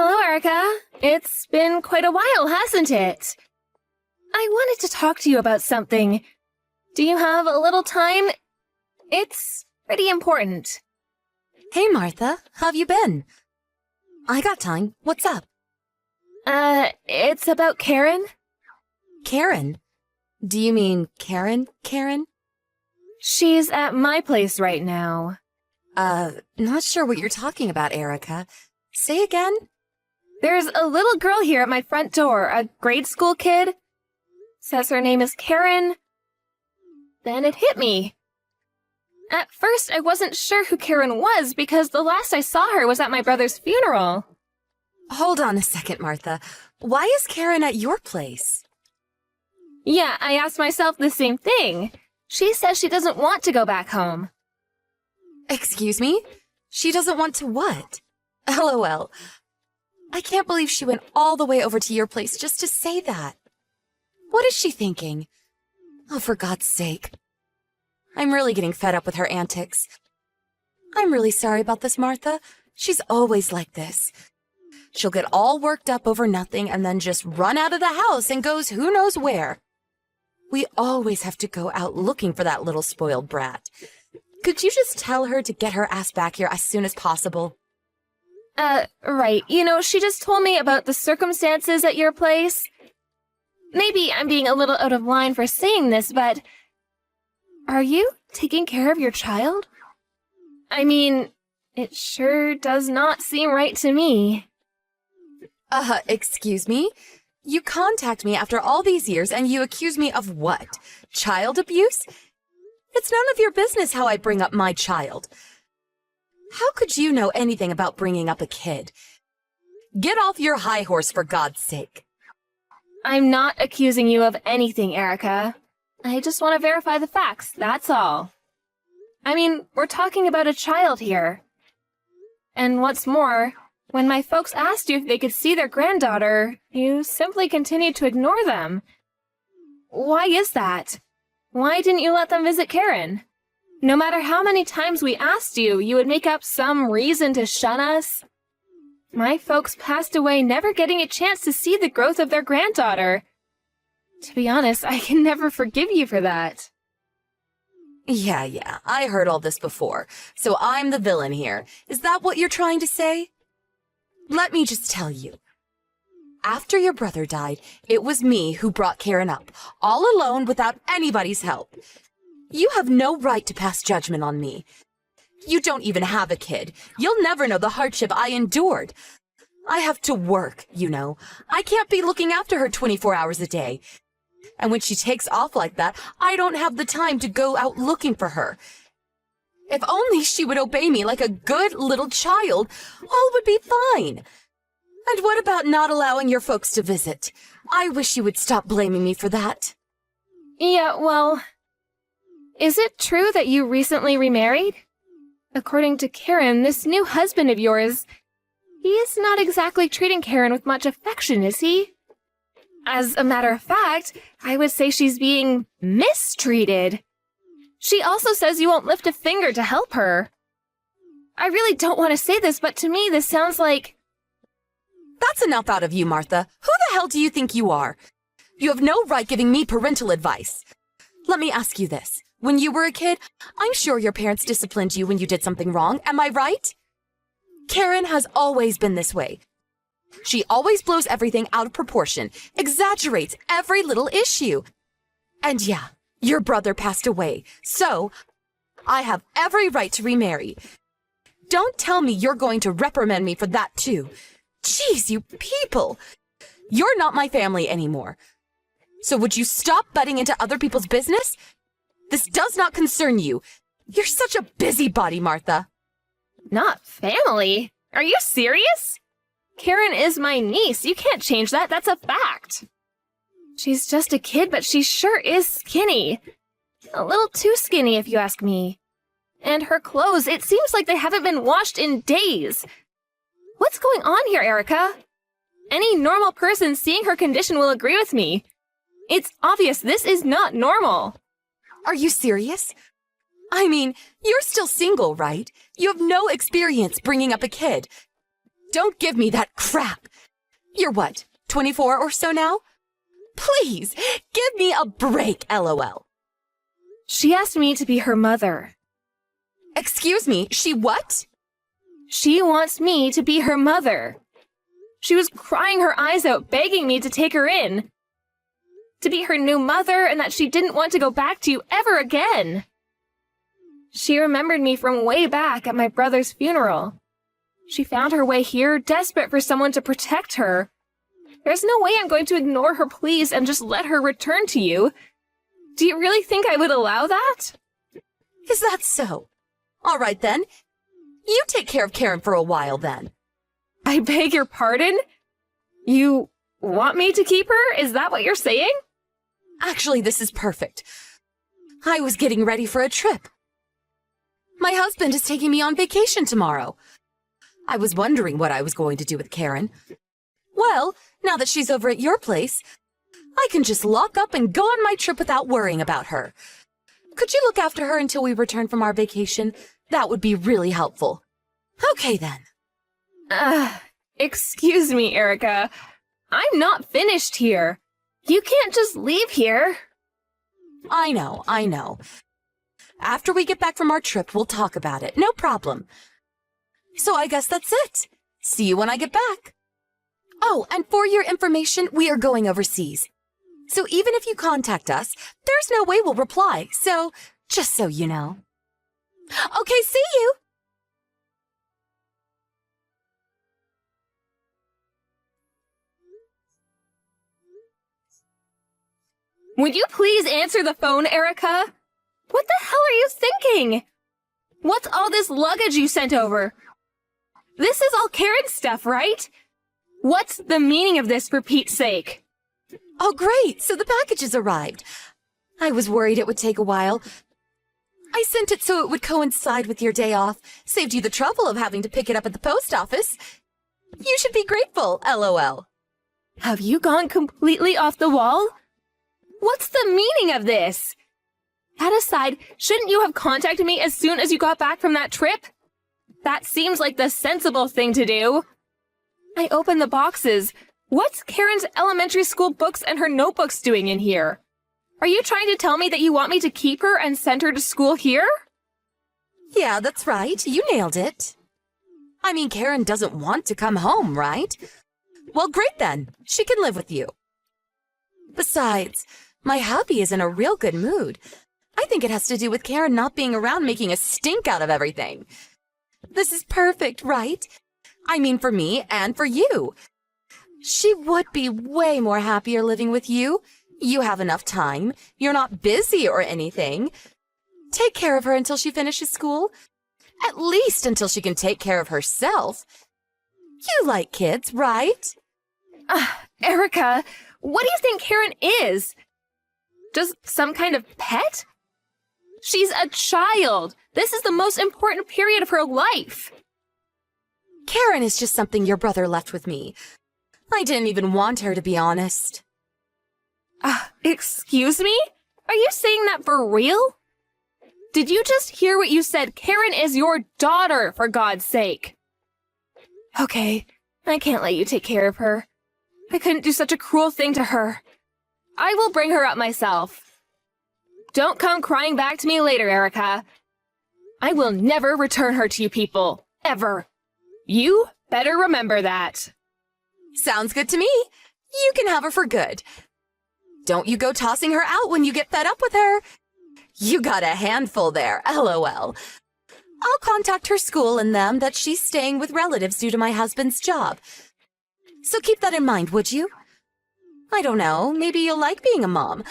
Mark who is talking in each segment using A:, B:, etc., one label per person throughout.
A: Hello, Erica. It's been quite a while, hasn't it? I wanted to talk to you about something. Do you have a little time? It's pretty important.
B: Hey, Martha. How've you been? I got time. What's up?
A: It's about Karen.
B: Karen? Do you mean Karen?
A: She's at my place right now.
B: Not sure what you're talking about, Erica. Say again?
A: There's a little girl here at my front door, a grade school kid. Says her name is Karen. Then it hit me. At first, I wasn't sure who Karen was because the last I saw her was at my brother's funeral.
B: Hold on a second, Martha. Why is Karen at your place?
A: Yeah, I asked myself the same thing. She says she doesn't want to go back home.
B: Excuse me? She doesn't want to what? LOL. I can't believe she went all the way over to your place just to say that. What is she thinking? Oh, for God's sake. I'm really getting fed up with her antics. I'm really sorry about this, Martha. She's always like this. She'll get all worked up over nothing and then just run out of the house and goes who knows where. We always have to go out looking for that little spoiled brat. Could you just tell her to get her ass back here as soon as possible?
A: Right. She just told me about the circumstances at your place. Maybe I'm being a little out of line for saying this, but are you taking care of your child? I mean, it sure does not seem right to me.
B: Excuse me? You contact me after all these years and you accuse me of what? Child abuse? It's none of your business how I bring up my child. How could you know anything about bringing up a kid? Get off your high horse, for God's sake.
A: I'm not accusing you of anything, Erica. I just want to verify the facts, that's all. I mean, we're talking about a child here. And what's more, when my folks asked you if they could see their granddaughter, you simply continued to ignore them. Why is that? Why didn't you let them visit Karen? No matter how many times we asked you, you would make up some reason to shun us. My folks passed away never getting a chance to see the growth of their granddaughter. To be honest, I can never forgive you for that.
B: Yeah, I heard all this before, so I'm the villain here. Is that what you're trying to say? Let me just tell you. After your brother died, it was me who brought Karen up, all alone without anybody's help. You have no right to pass judgment on me. You don't even have a kid. You'll never know the hardship I endured. I have to work, I can't be looking after her 24 hours a day. And when she takes off like that, I don't have the time to go out looking for her. If only she would obey me like a good little child, all would be fine. And what about not allowing your folks to visit? I wish you would stop blaming me for that.
A: Yeah, well, is it true that you recently remarried? According to Karen, this new husband of yours, he is not exactly treating Karen with much affection, is he? As a matter of fact, I would say she's being mistreated. She also says you won't lift a finger to help her. I really don't want to say this, but to me this sounds like...
B: That's enough out of you, Martha. Who the hell do you think you are? You have no right giving me parental advice. Let me ask you this. When you were a kid, I'm sure your parents disciplined you when you did something wrong, am I right? Karen has always been this way. She always blows everything out of proportion, exaggerates every little issue. And yeah, your brother passed away, so I have every right to remarry. Don't tell me you're going to reprimand me for that too. Jeez, you people! You're not my family anymore. So would you stop butting into other people's business? This does not concern you. You're such a busybody, Martha.
A: Not family? Are you serious? Karen is my niece. You can't change that. That's a fact. She's just a kid, but she sure is skinny. A little too skinny, if you ask me. And her clothes, it seems like they haven't been washed in days. What's going on here, Erica? Any normal person seeing her condition will agree with me. It's obvious this is not normal.
B: Are you serious? I mean, you're still single, right? You have no experience bringing up a kid. Don't give me that crap. You're what, 24 or so now? Please, give me a break, LOL.
A: She asked me to be her mother.
B: Excuse me, she what?
A: She wants me to be her mother. She was crying her eyes out, begging me to take her in. To be her new mother, and that she didn't want to go back to you ever again. She remembered me from way back at my brother's funeral. She found her way here, desperate for someone to protect her. There's no way I'm going to ignore her pleas and just let her return to you. Do you really think I would allow that?
B: Is that so? All right then. You take care of Karen for a while then.
A: I beg your pardon? You want me to keep her? Is that what you're saying?
B: Actually, this is perfect. I was getting ready for a trip. My husband is taking me on vacation tomorrow. I was wondering what I was going to do with Karen. Well, now that she's over at your place, I can just lock up and go on my trip without worrying about her. Could you look after her until we return from our vacation? That would be really helpful. Okay then.
A: Excuse me, Erica. I'm not finished here. You can't just leave here.
B: I know. After we get back from our trip, we'll talk about it. No problem. So I guess that's it. See you when I get back. Oh, and for your information, we are going overseas. So even if you contact us, there's no way we'll reply. So, just so you know. Okay, see you!
A: Would you please answer the phone, Erica? What the hell are you thinking? What's all this luggage you sent over? This is all Karen's stuff, right? What's the meaning of this, for Pete's sake?
B: Oh, great! So the package has arrived. I was worried it would take a while. I sent it so it would coincide with your day off. Saved you the trouble of having to pick it up at the post office. You should be grateful, LOL.
A: Have you gone completely off the wall? What's the meaning of this? That aside, shouldn't you have contacted me as soon as you got back from that trip? That seems like the sensible thing to do. I opened the boxes. What's Karen's elementary school books and her notebooks doing in here? Are you trying to tell me that you want me to keep her and send her to school here?
B: Yeah, that's right. You nailed it. I mean, Karen doesn't want to come home, right? Well, great then. She can live with you. Besides, my hubby is in a real good mood. I think it has to do with Karen not being around making a stink out of everything. This is perfect, right? I mean, for me and for you. She would be way more happier living with you. You have enough time. You're not busy or anything. Take care of her until she finishes school. At least until she can take care of herself. You like kids, right?
A: Erica, what do you think Karen is? Just some kind of pet? She's a child. This is the most important period of her life.
B: Karen is just something your brother left with me. I didn't even want her, to be honest.
A: Excuse me? Are you saying that for real? Did you just hear what you said? Karen is your daughter, for God's sake. Okay, I can't let you take care of her. I couldn't do such a cruel thing to her. I will bring her up myself. Don't come crying back to me later, Erica. I will never return her to you people. Ever. You better remember that.
B: Sounds good to me. You can have her for good. Don't you go tossing her out when you get fed up with her. You got a handful there, LOL. I'll contact her school and them that she's staying with relatives due to my husband's job. So keep that in mind, would you? I don't know, maybe you'll like being a mom.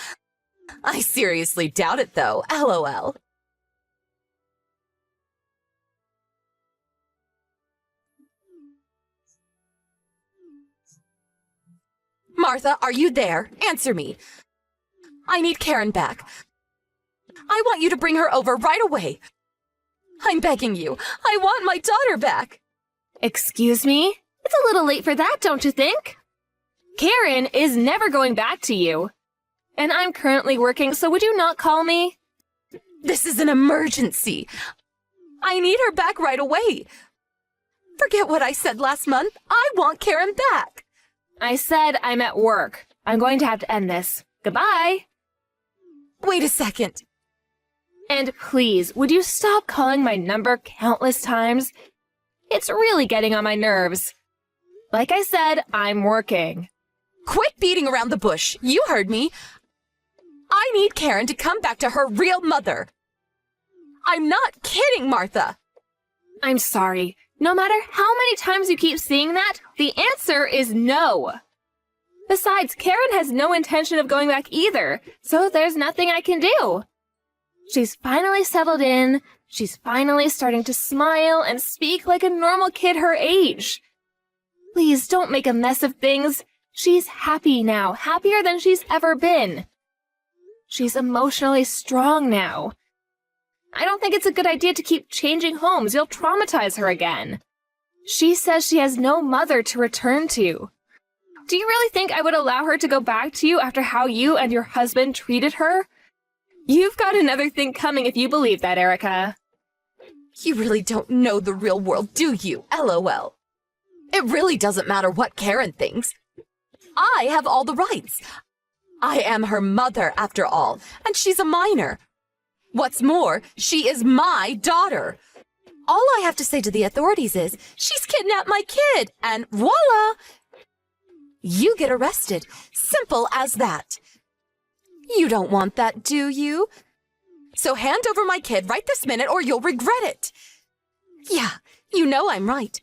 B: I seriously doubt it, though, LOL. Martha, are you there? Answer me. I need Karen back. I want you to bring her over right away. I'm begging you. I want my daughter back.
A: Excuse me? It's a little late for that, don't you think? Karen is never going back to you. And I'm currently working, so would you not call me?
B: This is an emergency. I need her back right away. Forget what I said last month. I want Karen back.
A: I said I'm at work. I'm going to have to end this. Goodbye.
B: Wait a second.
A: And please, would you stop calling my number countless times? It's really getting on my nerves. Like I said, I'm working.
B: Quit beating around the bush. You heard me. I need Karen to come back to her real mother. I'm not kidding, Martha.
A: I'm sorry. No matter how many times you keep saying that, the answer is no. Besides, Karen has no intention of going back either, so there's nothing I can do. She's finally settled in. She's finally starting to smile and speak like a normal kid her age. Please don't make a mess of things. She's happy now, happier than she's ever been. She's emotionally strong now. I don't think it's a good idea to keep changing homes. You'll traumatize her again. She says she has no mother to return to. Do you really think I would allow her to go back to you after how you and your husband treated her? You've got another thing coming if you believe that, Erica.
B: You really don't know the real world, do you? LOL. It really doesn't matter what Karen thinks. I have all the rights. I am her mother, after all, and she's a minor. What's more, she is my daughter. All I have to say to the authorities is, she's kidnapped my kid, and voila! You get arrested. Simple as that. You don't want that, do you? So hand over my kid right this minute or you'll regret it. Yeah, you know I'm right.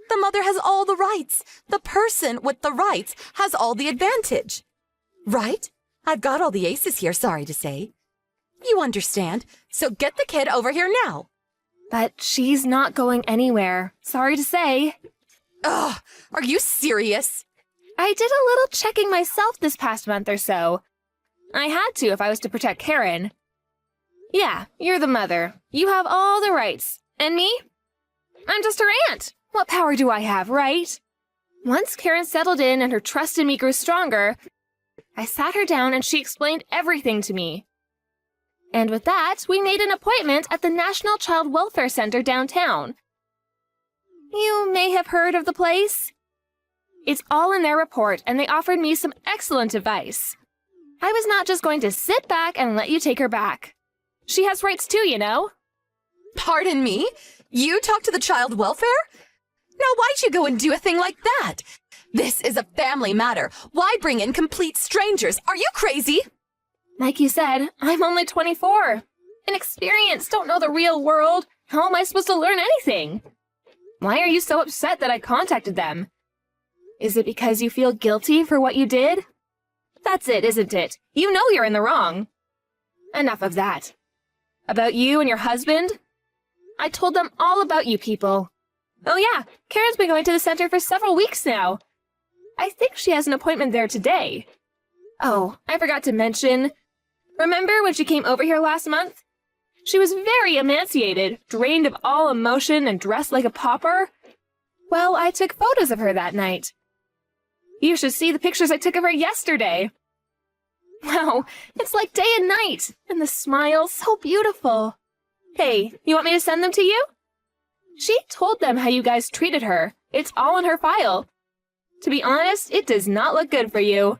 B: The mother has all the rights. The person with the rights has all the advantage. Right? I've got all the aces here, sorry to say. You understand, so get the kid over here now.
A: But she's not going anywhere. Sorry to say.
B: Ugh, are you serious?
A: I did a little checking myself this past month or so. I had to if I was to protect Karen. Yeah, you're the mother. You have all the rights. And me? I'm just her aunt. What power do I have, right? Once Karen settled in and her trust in me grew stronger, I sat her down and she explained everything to me. And with that, we made an appointment at the National Child Welfare Center downtown. You may have heard of the place. It's all in their report, and they offered me some excellent advice. I was not just going to sit back and let you take her back. She has rights too, you know.
B: Pardon me? You talk to the child welfare? Now why'd you go and do a thing like that? This is a family matter. Why bring in complete strangers? Are you crazy?
A: Like you said, I'm only 24. Inexperienced, don't know the real world. How am I supposed to learn anything? Why are you so upset that I contacted them? Is it because you feel guilty for what you did? That's it, isn't it? You know you're in the wrong. Enough of that. About you and your husband? I told them all about you people. Oh yeah, Karen's been going to the center for several weeks now. I think she has an appointment there today. Oh, I forgot to mention. Remember when she came over here last month? She was very emaciated, drained of all emotion, and dressed like a pauper. Well, I took photos of her that night. You should see the pictures I took of her yesterday. Wow, it's like day and night, and the smile so beautiful. Hey, you want me to send them to you? She told them how you guys treated her. It's all in her file. To be honest, it does not look good for you.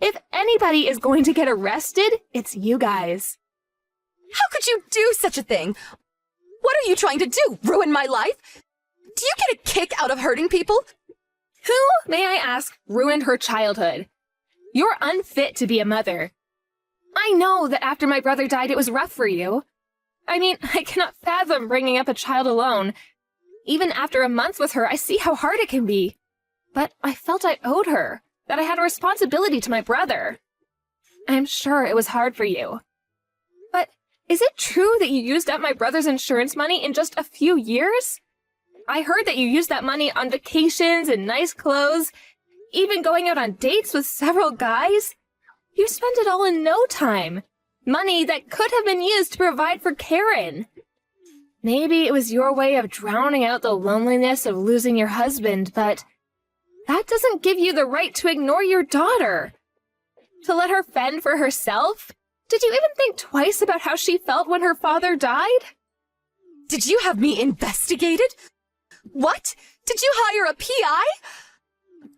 A: If anybody is going to get arrested, it's you guys.
B: How could you do such a thing? What are you trying to do? Ruin my life? Do you get a kick out of hurting people?
A: Who, may I ask, ruined her childhood? You're unfit to be a mother. I know that after my brother died, it was rough for you. I mean, I cannot fathom bringing up a child alone. Even after a month with her, I see how hard it can be. But I felt I owed her, that I had a responsibility to my brother. I'm sure it was hard for you. But is it true that you used up my brother's insurance money in just a few years? I heard that you used that money on vacations and nice clothes, even going out on dates with several guys. You spent it all in no time. Money that could have been used to provide for Karen. Maybe it was your way of drowning out the loneliness of losing your husband, but that doesn't give you the right to ignore your daughter. To let her fend for herself? Did you even think twice about how she felt when her father died?
B: Did you have me investigated? What? Did you hire a PI?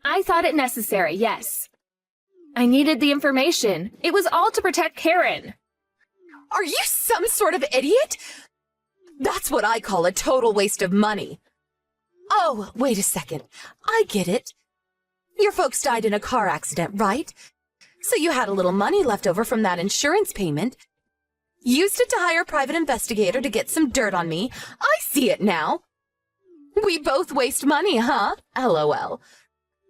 A: I thought it necessary, yes. I needed the information. It was all to protect Karen.
B: Are you some sort of idiot? That's what I call a total waste of money. Oh, wait a second. I get it. Your folks died in a car accident, right? So you had a little money left over from that insurance payment. Used it to hire a private investigator to get some dirt on me. I see it now. We both waste money, huh? LOL.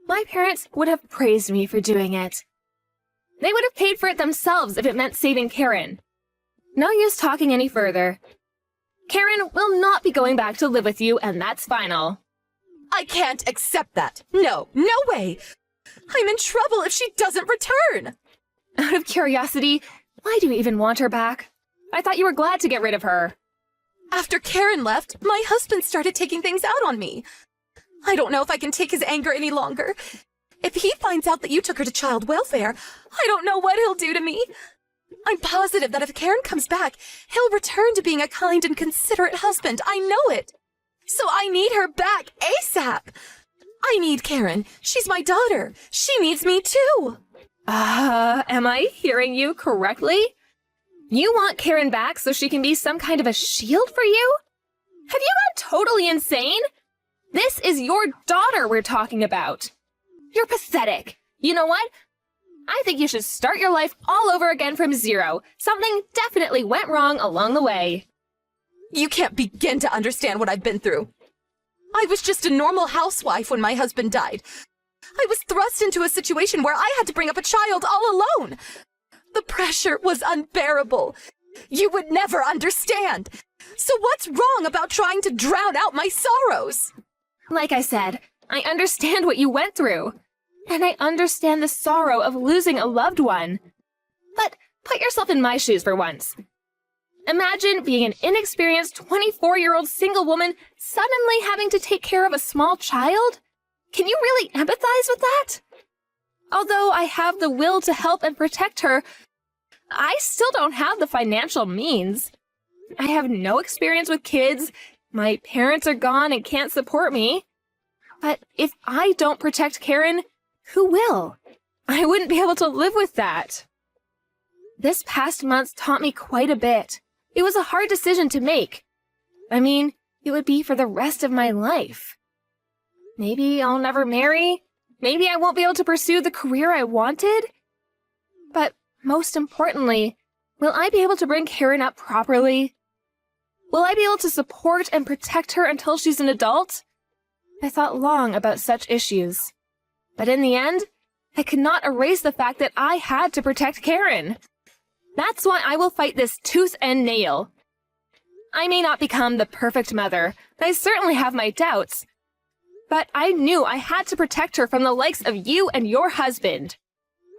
A: My parents would have praised me for doing it. They would have paid for it themselves if it meant saving Karen. No use talking any further. Karen will not be going back to live with you, and that's final.
B: I can't accept that. No, no way. I'm in trouble if she doesn't return.
A: Out of curiosity, why do you even want her back? I thought you were glad to get rid of her.
B: After Karen left, my husband started taking things out on me. I don't know if I can take his anger any longer. If he finds out that you took her to child welfare, I don't know what he'll do to me. I'm positive that if Karen comes back, he'll return to being a kind and considerate husband. I know it. So I need her back ASAP. I need Karen. She's my daughter. She needs me too.
A: Am I hearing you correctly? You want Karen back so she can be some kind of a shield for you? Have you gone totally insane? This is your daughter we're talking about. You're pathetic. You know what? I think you should start your life all over again from zero. Something definitely went wrong along the way.
B: You can't begin to understand what I've been through. I was just a normal housewife when my husband died. I was thrust into a situation where I had to bring up a child all alone. The pressure was unbearable. You would never understand. So what's wrong about trying to drown out my sorrows?
A: Like I said, I understand what you went through. And I understand the sorrow of losing a loved one. But put yourself in my shoes for once. Imagine being an inexperienced 24-year-old single woman suddenly having to take care of a small child? Can you really empathize with that? Although I have the will to help and protect her, I still don't have the financial means. I have no experience with kids. My parents are gone and can't support me. But if I don't protect Karen, who will? I wouldn't be able to live with that. This past month taught me quite a bit. It was a hard decision to make. I mean, it would be for the rest of my life. Maybe I'll never marry. Maybe I won't be able to pursue the career I wanted. But most importantly, will I be able to bring Karen up properly? Will I be able to support and protect her until she's an adult? I thought long about such issues. But in the end, I could not erase the fact that I had to protect Karen. That's why I will fight this tooth and nail. I may not become the perfect mother. I certainly have my doubts. But I knew I had to protect her from the likes of you and your husband.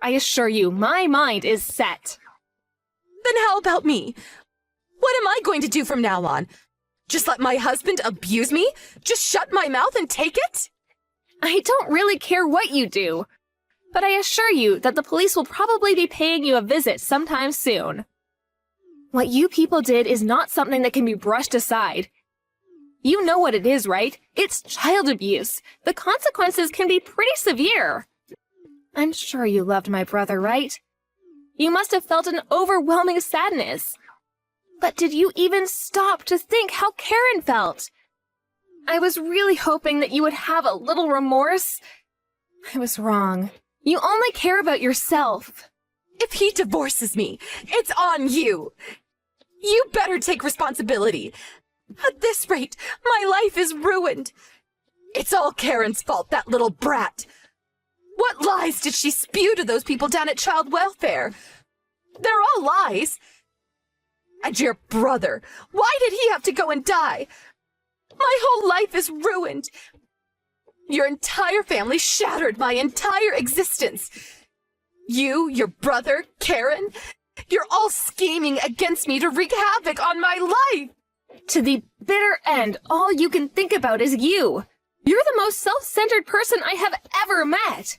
A: I assure you, my mind is set.
B: Then how about me? What am I going to do from now on? Just let my husband abuse me? Just shut my mouth and take it?
A: I don't really care what you do. But I assure you that the police will probably be paying you a visit sometime soon. What you people did is not something that can be brushed aside. You know what it is, right? It's child abuse. The consequences can be pretty severe. I'm sure you loved my brother, right? You must have felt an overwhelming sadness. But did you even stop to think how Karen felt? I was really hoping that you would have a little remorse. I was wrong. You only care about yourself.
B: If he divorces me, it's on you. You better take responsibility. At this rate, my life is ruined. It's all Karen's fault, that little brat. What lies did she spew to those people down at child welfare? They're all lies. And your brother, why did he have to go and die? My whole life is ruined. Your entire family shattered my entire existence. You, your brother, Karen, you're all scheming against me to wreak havoc on my life.
A: To the bitter end, all you can think about is you. You're the most self-centered person I have ever met.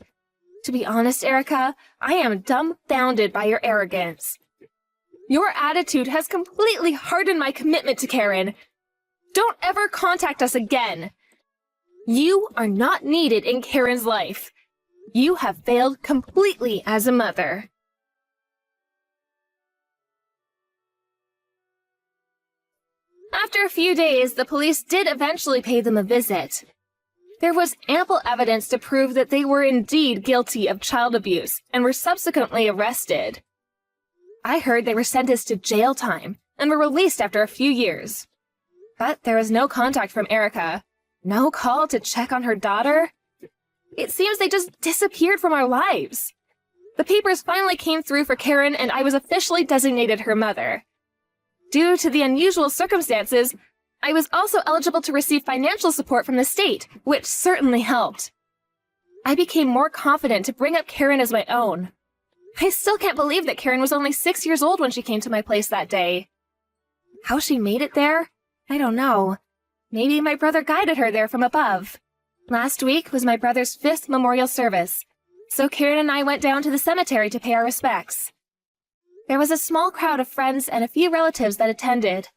A: To be honest, Erica, I am dumbfounded by your arrogance. Your attitude has completely hardened my commitment to Karen. Don't ever contact us again. You are not needed in Karen's life. You have failed completely as a mother. After a few days, the police did eventually pay them a visit. There was ample evidence to prove that they were indeed guilty of child abuse and were subsequently arrested. I heard they were sentenced to jail time and were released after a few years. But there was no contact from Erica. No call to check on her daughter. It seems they just disappeared from our lives. The papers finally came through for Karen and I was officially designated her mother. Due to the unusual circumstances, I was also eligible to receive financial support from the state, which certainly helped. I became more confident to bring up Karen as my own. I still can't believe that Karen was only 6 years old when she came to my place that day. How she made it there? I don't know. Maybe my brother guided her there from above. Last week was my brother's 5th memorial service, so Karen and I went down to the cemetery to pay our respects. There was a small crowd of friends and a few relatives that attended.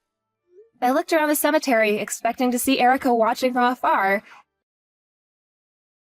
A: I looked around the cemetery, expecting to see Erica watching from afar,